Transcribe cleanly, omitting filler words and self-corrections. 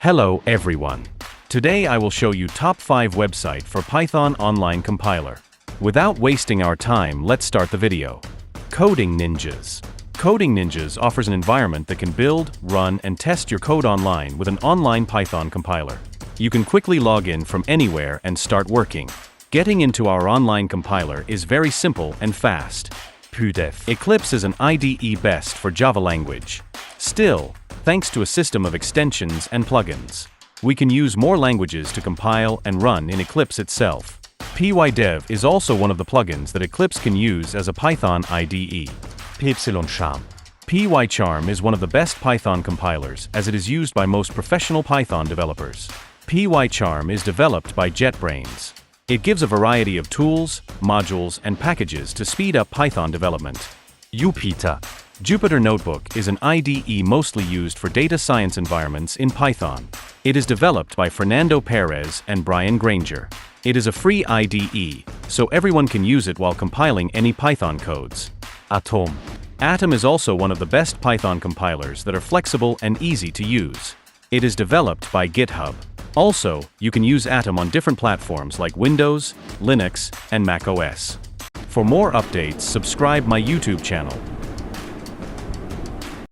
Hello everyone. Today I will show you top 5 website for Python online compiler. Without wasting our time, let's start the video. Coding Ninjas. Coding Ninjas offers an environment that can build, run, and test your code online with an online Python compiler. You can quickly log in from anywhere and start working. Getting into our online compiler is very simple and fast. Eclipse is an IDE best for Java language. Still, thanks to a system of extensions and plugins, we can use more languages to compile and run in Eclipse itself. PyDev is also one of the plugins that Eclipse can use as a Python IDE. PyCharm is one of the best Python compilers as it is used by most professional Python developers. PyCharm is developed by JetBrains. It gives a variety of tools, modules, and packages to speed up Python development. Jupyter Notebook is an IDE mostly used for data science environments in Python. It is developed by Fernando Perez and Brian Granger. It is a free IDE, so everyone can use it while compiling any Python codes. Atom is also one of the best Python compilers that are flexible and easy to use. It is developed by GitHub. Also, you can use Atom on different platforms like Windows, Linux, and macOS. For more updates, subscribe my YouTube channel.